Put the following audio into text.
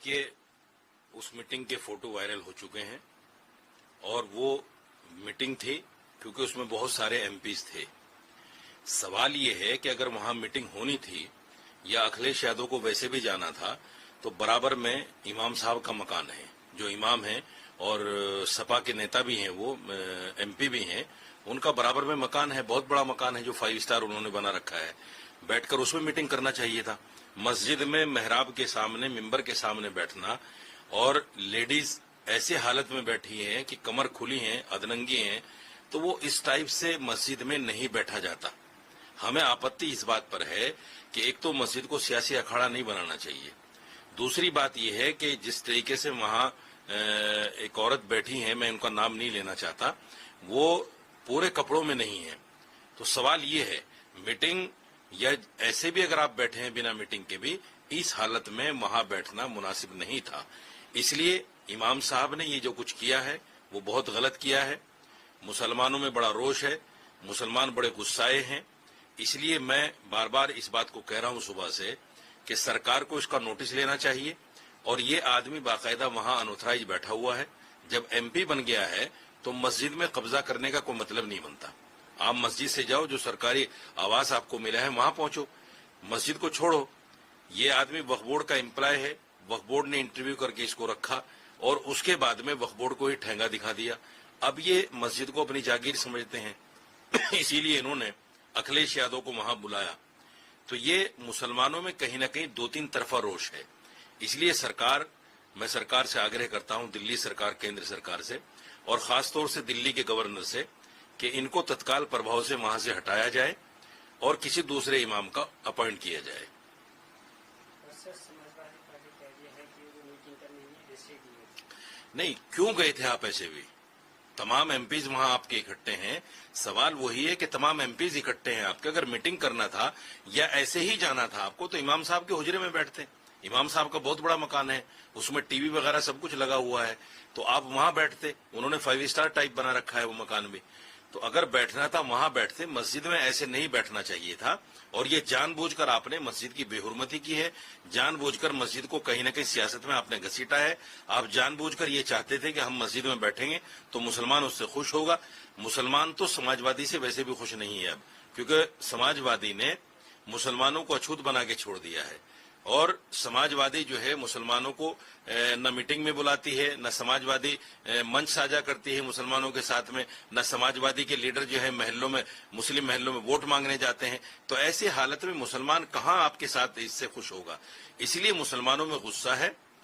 देखिए, उस मीटिंग के फोटो वायरल हो चुके हैं और वो मीटिंग थी क्योंकि उसमें बहुत सारे एमपीज थे। सवाल ये है कि अगर वहां मीटिंग होनी थी या अखिलेश यादव को वैसे भी जाना था तो बराबर में इमाम साहब का मकान है, जो इमाम हैं और सपा के नेता भी हैं, वो एमपी भी हैं, उनका बराबर में मकान है, बहुत बड़ा मकान है जो 5 स्टार उन्होंने बना रखा है। बैठकर उसमें मीटिंग करना चाहिए था। मस्जिद में मेहराब के सामने, मिंबर के सामने बैठना, और लेडीज ऐसे हालत में बैठी हैं कि कमर खुली हैं, अधनंगी हैं, तो वो इस टाइप से मस्जिद में नहीं बैठा जाता। हमें आपत्ति इस बात पर है कि एक तो मस्जिद को सियासी अखाड़ा नहीं बनाना चाहिए। दूसरी बात यह है कि जिस तरीके से वहां एक औरत बैठी है, मैं उनका नाम नहीं लेना चाहता, वो पूरे कपड़ों में नहीं है। तो सवाल ये है, मीटिंग या ऐसे भी अगर आप बैठे हैं बिना मीटिंग के भी, इस हालत में वहां बैठना मुनासिब नहीं था। इसलिए इमाम साहब ने ये जो कुछ किया है वो बहुत गलत किया है। मुसलमानों में बड़ा रोष है, मुसलमान बड़े गुस्साए हैं। इसलिए मैं बार बार इस बात को कह रहा हूं सुबह से कि सरकार को इसका नोटिस लेना चाहिए। और ये आदमी बाकायदा वहां अनऑथराइज बैठा हुआ है। जब एमपी बन गया है तो मस्जिद में कब्जा करने का कोई मतलब नहीं बनता। आप मस्जिद से जाओ, जो सरकारी आवास आपको मिला है वहां पहुंचो, मस्जिद को छोड़ो। ये आदमी वक्फ बोर्ड का एम्प्लॉय है, वक्फ बोर्ड ने इंटरव्यू करके इसको रखा और उसके बाद में वक्फ बोर्ड को ही ठेंगा दिखा दिया। अब ये मस्जिद को अपनी जागीर समझते हैं इसीलिए इन्होंने अखिलेश यादव को वहां बुलाया। तो ये मुसलमानों में कहीं ना कहीं 2-3 तरफा रोष है। इसलिए मैं सरकार से आग्रह करता हूं, दिल्ली सरकार, केंद्र सरकार से, और खासतौर से दिल्ली के गवर्नर से, कि इनको तत्काल प्रभाव से वहां से हटाया जाए और किसी दूसरे इमाम का अपॉइंट किया जाए। नहीं, क्यों गए थे आप? ऐसे भी तमाम एमपीज वहां आपके इकट्ठे हैं। सवाल वही है कि तमाम एमपीज इकट्ठे हैं आपके। अगर मीटिंग करना था या ऐसे ही जाना था आपको तो इमाम साहब के हुजरे में बैठते। इमाम साहब का बहुत बड़ा मकान है, उसमें टीवी वगैरह सब कुछ लगा हुआ है, तो आप वहां बैठते। उन्होंने 5 स्टार टाइप बना रखा है वो मकान भी। तो अगर बैठना था वहां बैठते, मस्जिद में ऐसे नहीं बैठना चाहिए था। और ये जानबूझकर आपने मस्जिद की बेहुरमती की है, जानबूझकर मस्जिद को कहीं ना कहीं सियासत में आपने घसीटा है। आप जानबूझकर ये चाहते थे कि हम मस्जिद में बैठेंगे तो मुसलमान उससे खुश होगा। मुसलमान तो समाजवादी से वैसे भी खुश नहीं है अब, क्योंकि समाजवादी ने मुसलमानों को अछूत बना के छोड़ दिया है। और समाजवादी जो है मुसलमानों को न मीटिंग में बुलाती है, न समाजवादी मंच साझा करती है मुसलमानों के साथ में, न समाजवादी के लीडर जो है महल्लों में, मुस्लिम महल्लों में वोट मांगने जाते हैं। तो ऐसी हालत में मुसलमान कहां आपके साथ इससे खुश होगा? इसलिए मुसलमानों में गुस्सा है।